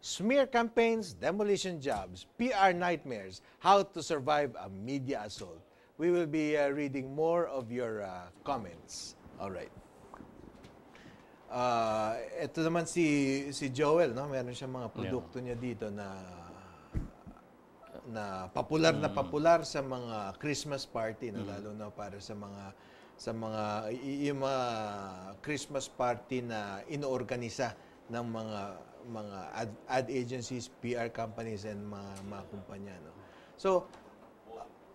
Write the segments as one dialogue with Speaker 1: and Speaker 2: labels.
Speaker 1: Smear campaigns, demolition jobs, PR nightmares, how to survive a media assault. We will be reading more of your comments. All right. Ito naman si Joel, no? Meron siyang mga produkto niya dito na popular sa mga Christmas party, no? Lalo na para sa mga yung mga Christmas party na inoorganisa ng mga ad agencies, PR companies and mga kumpanya, no? So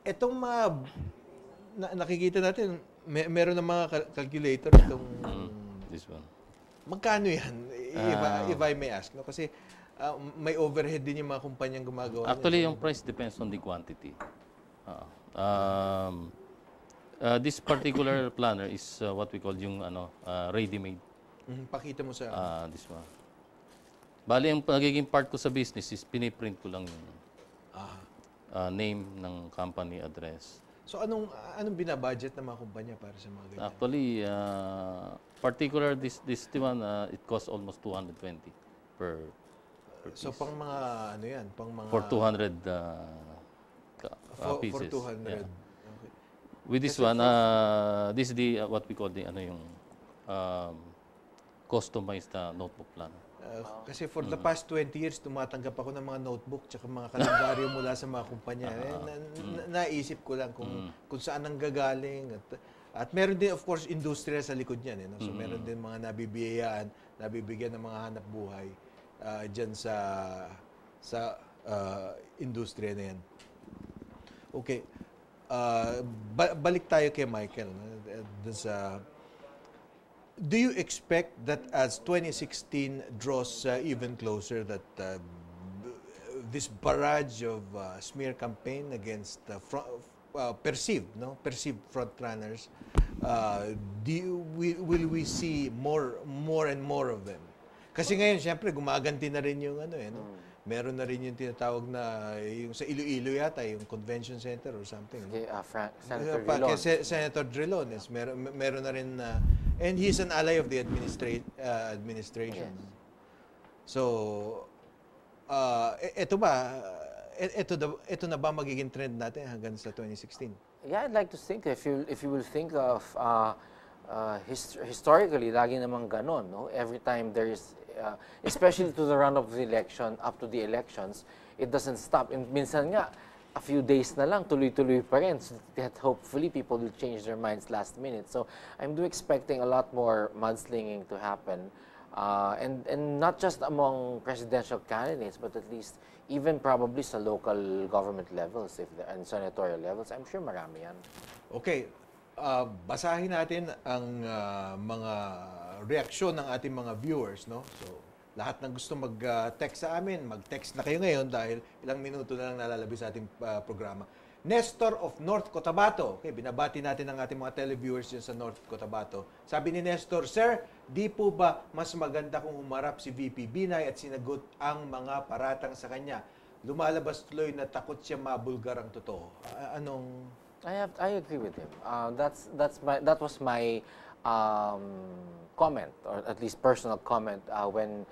Speaker 1: etong nakikita natin, meron ng mga calculator itong
Speaker 2: this one.
Speaker 1: Magkano yan? If I may ask, no? Kasi may overhead din yung mga kumpanyang gumagawa.
Speaker 2: Actually, yung price depends on the quantity. This particular planner is what we call yung ready-made.
Speaker 1: Pakita mo sa
Speaker 2: this one. Bali, ang pagiging part ko sa business is piniprint ko lang yung name ng company address.
Speaker 1: So anong binabudget ng mga kumpanya para sa mga ganyan?
Speaker 2: Actually, particular this one, it costs almost 220 per piece.
Speaker 1: So pang mga ano yan, pang mga
Speaker 2: for 200 pieces.
Speaker 1: For 200.
Speaker 2: Yeah.
Speaker 1: Okay.
Speaker 2: With this one, this is the what we call the yung customized notebook plan.
Speaker 1: Kasi for the past 20 years, tumatanggap ako ng mga notebook tsaka mga kalendaryo mula sa mga kumpanya. Naisip ko lang kung saan ang gagaling. At meron din, of course, industriya sa likod niyan. No? So meron din mga nabibigyan ng mga hanap buhay dyan sa industriya na yan. Okay. Balik tayo kay Michael. Dun sa... Do you expect that as 2016 draws even closer that this barrage of smear campaign against perceived front runners, will we see more and more of them? Kasi ngayon, syempre, gumaganti na rin yung meron na rin yung tinatawag na yung sa Iloilo yata, yung convention center or something.
Speaker 3: Senator Drilon.
Speaker 1: Senator Drilon, yes, meron na rin and he's an ally of the administration. Yes. So, ito na ba magiging trend natin hanggang sa 2016?
Speaker 3: Yeah, I'd like to think if you will think of historically, lagi namang ganon, no? Every time there is especially to the run of the election, up to the elections, it doesn't stop. And minsan nga, a few days na lang, tuloy-tuloy pa rin. So that hopefully people will change their minds last minute. So I'm expecting a lot more mudslinging to happen. And not just among presidential candidates, but at least even probably sa local government levels and senatorial levels. I'm sure marami yan.
Speaker 1: Okay. Basahin natin ang mga reaksyon ng ating mga viewers, no? So, lahat ng gusto mag-text sa amin, mag-text na kayo ngayon dahil ilang minuto na lang nalalabis sa ating programa. Nestor of North Cotabato. Okay, binabati natin ang ating mga televiewers dyan sa North Cotabato. Sabi ni Nestor, Sir, di po ba mas maganda kung humarap si VP Binay at sinagot ang mga paratang sa kanya? Lumalabas tuloy na takot siya mabulgar ang totoo. Anong...
Speaker 3: I agree with him. That was my comment, or at least personal comment, when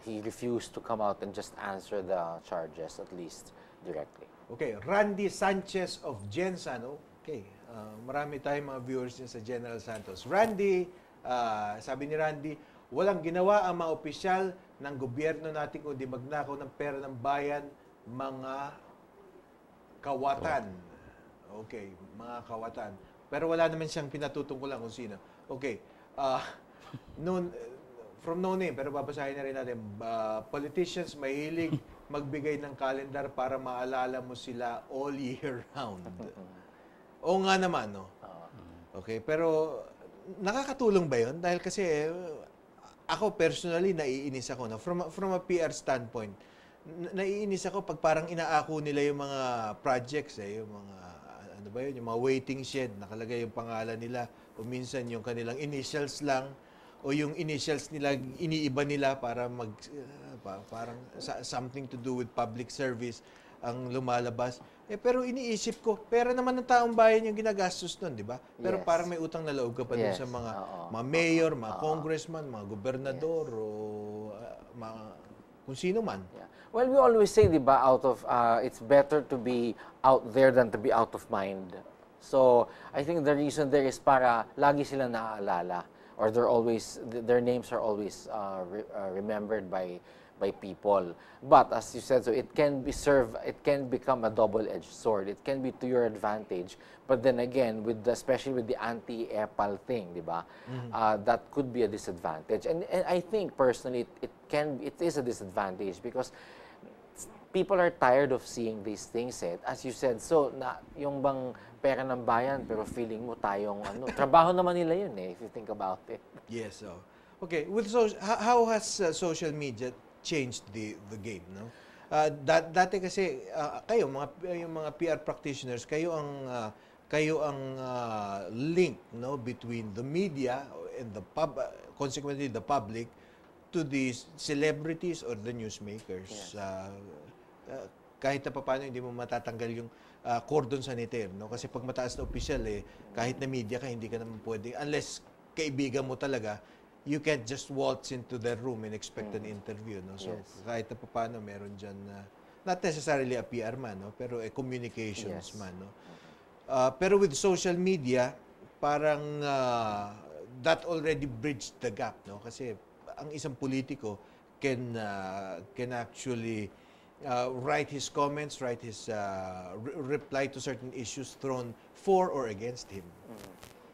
Speaker 3: he refused to come out and just answer the charges, at least directly.
Speaker 1: Okay, Randy Sanchez of Jensan. Okay, marami tayong mga viewers din sa General Santos. Randy, sabi ni Randy, walang ginawa ang mga opisyal ng gobyerno natin kundi magnakaw ng pera ng bayan, mga kawatan. Okay, mga kawatan. Pero wala naman siyang pinatutungkulan kung sino. Okay. From no name, pero babasahin na rin natin. Politicians mahilig magbigay ng calendar para maalala mo sila all year round. Oo nga naman, no? Okay, pero nakakatulong ba yun? Dahil kasi ako personally naiinis ako. No? From a PR standpoint, naiinis ako pag parang inaako nila yung mga projects, yung mga ano ba yun, yung mga waiting shed, nakalagay yung pangalan nila, o minsan yung kanilang initials lang, o yung initials nila, iniiba nila para parang something to do with public service ang lumalabas. Pero iniisip ko, pera naman ng taong bayan yung ginagastos nun, di ba? Pero parang may utang na loob ka pa dun sa mga mayor, mga congressman, mga gobernador, o mga kung sino man.
Speaker 3: Yeah. Well, we always say, di ba, it's better to be out there than to be out of mind. So, I think the reason there is para lagi sila naaalala, or their names are always remembered by people. But as you said, so it can become a double-edged sword. It can be to your advantage, but then again, especially with the anti-epal thing, di ba? That could be a disadvantage. And I think personally, it is a disadvantage because people are tired of seeing these things. As you said, so yung bang pera ng bayan, pero feeling mo tayong trabaho naman nila yun if you think about it.
Speaker 1: Yes. So, okay. How has social media changed the game, no? Dati kasi kayo yung mga PR practitioners, kayo ang link, no, between the media and consequently the public to the celebrities or the newsmakers. Yes. Kahit na paano hindi mo matatanggal yung cordon sanitaire, no? Kasi pag mataas na opisyal kahit na media ka hindi ka naman pwede unless kaibigan mo talaga. You can't just waltz into their room and expect an interview, no? So, kahit na paano, meron dyan, not necessarily a PR man, no? Pero a communications man, no? Pero with social media, parang that already bridged the gap, no? Kasi ang isang politiko can actually write his comments, write his reply to certain issues thrown for or against him.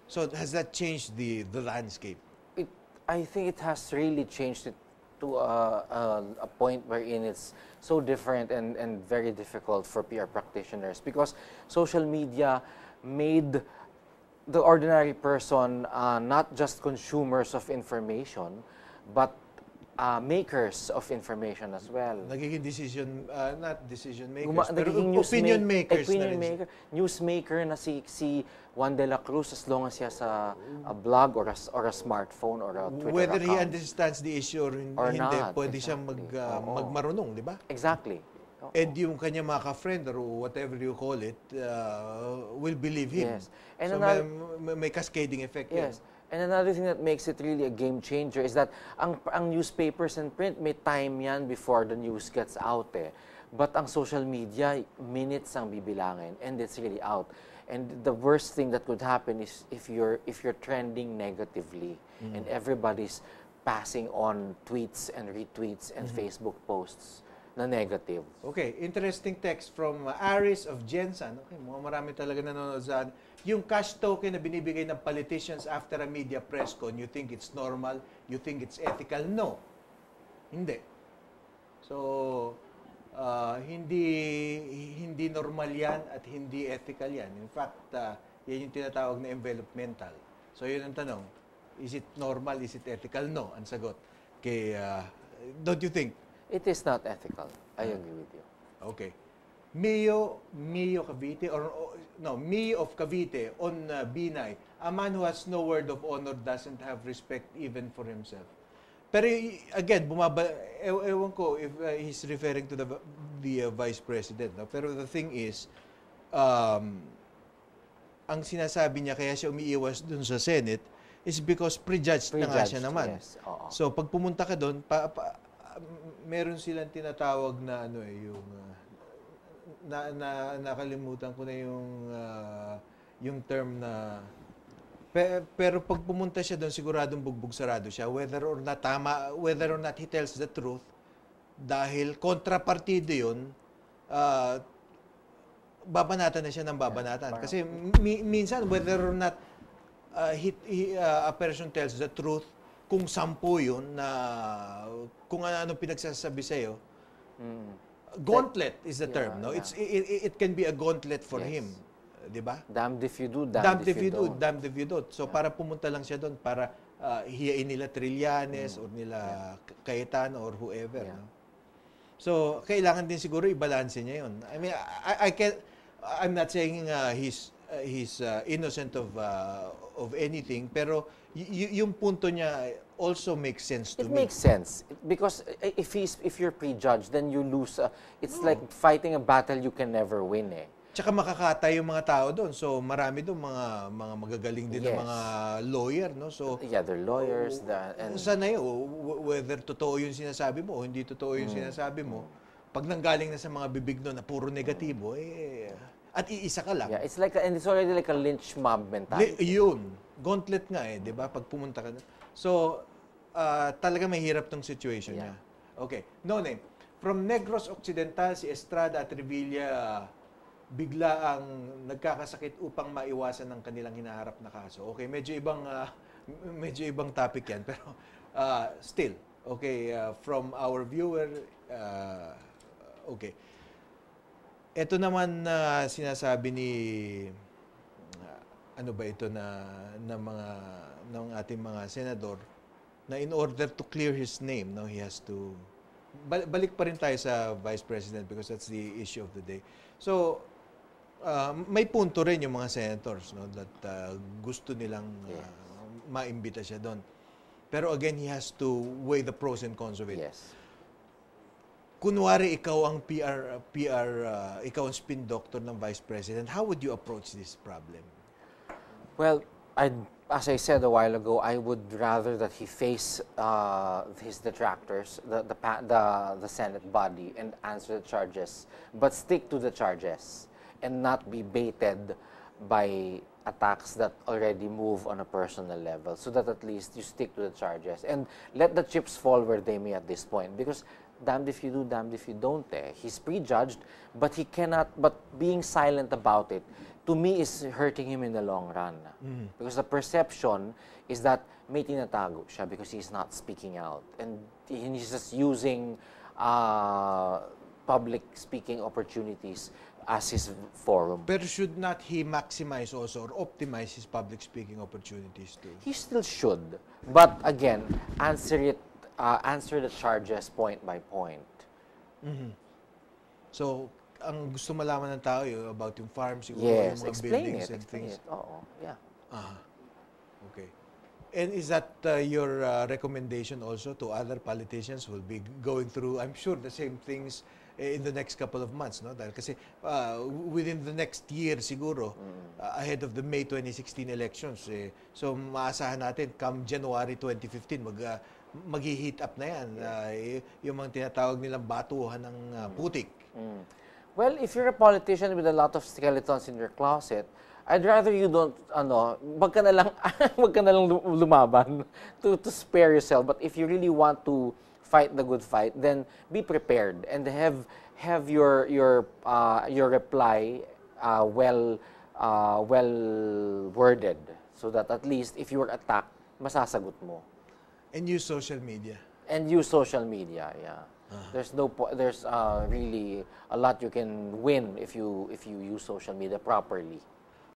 Speaker 1: So, has that changed the landscape?
Speaker 3: I think it has really changed it to a point wherein it's so different and very difficult for PR practitioners because social media made the ordinary person not just consumers of information, but makers of information as well.
Speaker 1: Nagiging not decision makers, pero opinion makers na rin.
Speaker 3: Newsmaker na si Juan de la Cruz as long as he has a blog or a smartphone or a Twitter
Speaker 1: Whether
Speaker 3: account.
Speaker 1: he understands the issue or hindi,
Speaker 3: not,
Speaker 1: pwede siyang magmarunong, di ba?
Speaker 3: Exactly.
Speaker 1: And yung kanya mga ka-friend or whatever you call it, will believe him.
Speaker 3: Yes. And
Speaker 1: so may cascading effect yan.
Speaker 3: Yes. And another thing that makes it really a game changer is that ang newspapers and print, may time yan before the news gets out But ang social media, minutes ang bibilangin and it's really out. And the worst thing that could happen is if you're trending negatively and everybody's passing on tweets and retweets and Facebook posts na negative.
Speaker 1: Okay, interesting text from Aris of Jensen. Okay, marami talaga nanonood saan. Yung cash token na binibigay ng politicians after a media press con, you think it's normal? You think it's ethical? No. Hindi. So, hindi normal yan at hindi ethical yan. In fact, yan yung tinatawag na envelopmental. So, yun ang tanong. Is it normal? Is it ethical? No. Ang sagot. Don't you think?
Speaker 3: It is not ethical. I agree with you.
Speaker 1: Okay. Mio Cavite, Mio of Cavite on Binay. A man who has no word of honor doesn't have respect even for himself. Pero again, ewan ko if he's referring to the vice president. No? Pero the thing is, ang sinasabi niya kaya siya umiiwas dun sa Senate is because prejudged na nga siya naman.
Speaker 3: Yes.
Speaker 1: So pag pumunta ka dun, meron silang tinatawag na yung nakalimutan ko na yung term na pero pag pumunta siya doon siguradong bugbog sarado siya whether or not he tells the truth dahil kontrapartido yun babanatan na siya ng babanatan kasi minsan whether or not a person tells the truth kung 10 yun na kung ano pinagsasabi sa'yo, gauntlet is the term, no?
Speaker 3: Yeah.
Speaker 1: It can be a gauntlet for him, di ba?
Speaker 3: Damned if you do, damned if you don't.
Speaker 1: Damned if you don't. So para pumunta lang siya doon para hiyain nila Trillanes or nila Cayetano or whoever, no? So kailangan din siguro i-balance niya 'yon. I mean, I'm not saying he's innocent of anything, pero yung punto niya also makes sense to me.
Speaker 3: It makes sense because if you're prejudged, then you lose. It's like fighting a battle you can never win.
Speaker 1: Tsaka makakatay yung mga tao doon. So marami doon mga magagaling din ng
Speaker 3: Yes.
Speaker 1: mga lawyer, no? So
Speaker 3: Yeah, they're lawyers. And
Speaker 1: sana yun, whether totoo yung sinasabi mo o hindi totoo yung sinasabi mo, pag nanggaling na sa mga bibig no na puro negatibo, at iisa ka lang.
Speaker 3: yeah, it's like and it's already like a lynch mob mentality.
Speaker 1: Yun. Gauntlet nga di ba? Pag pumunta ka na. So, talaga mahirap tong situation niya. Okay. No name. From Negros Occidental, si Estrada at Revilla bigla ang nagkakasakit upang maiwasan ng kanilang hinaharap na kaso. Okay, medyo ibang topic yan, pero still, okay, from our viewer, okay. Ito naman na sinasabi ni ano ba ito ng ating mga senador na in order to clear his name, no, he has to balik pa rin tayo sa Vice President because that's the issue of the day. So, may punto rin yung mga senators, no, that gusto nilang maimbita siya doon. Pero again, he has to weigh the pros and cons of it.
Speaker 3: Yes.
Speaker 1: Kunwari ikaw ang ikaw ang spin doctor ng Vice President, how would you approach this problem?
Speaker 3: Well, as I said a while ago, I would rather that he face his detractors, the Senate body, and answer the charges, but stick to the charges and not be baited by attacks that already move on a personal level, so that at least you stick to the charges and let the chips fall where they may at this point, because damned if you do, damned if you don't. He's prejudged, but he cannot. But being silent about it, to me, is hurting him in the long run. Because the perception is that may tinatago siya because he's not speaking out, and he's just using public speaking opportunities as his forum.
Speaker 1: Pero should not he maximize also or optimize his public speaking opportunities too?
Speaker 3: He still should, but again, answer the charges point by point.
Speaker 1: So, ang gusto malaman ng tao about yung farm, siguro
Speaker 3: Yes,
Speaker 1: yung mga
Speaker 3: explain
Speaker 1: buildings
Speaker 3: it.
Speaker 1: and
Speaker 3: Explain
Speaker 1: things.
Speaker 3: it. Oo, yeah.
Speaker 1: Okay. And is that your recommendation also to other politicians who will be going through, I'm sure, the same things in the next couple of months, no? Dahil kasi within the next year siguro, ahead of the May 2016 elections, so maasahan natin, come January 2015, mag-heat up na yan. Yung mga tinatawag nilang batuhan ng putik.
Speaker 3: Well, if you're a politician with a lot of skeletons in your closet, I'd rather you don't, wag ka na lang lumaban to spare yourself. But if you really want to fight the good fight, then be prepared and have your reply well worded, so that at least if you are attacked, masasagot mo.
Speaker 1: And use social media.
Speaker 3: And use social media, yeah. There's really a lot you can win if you use social media properly.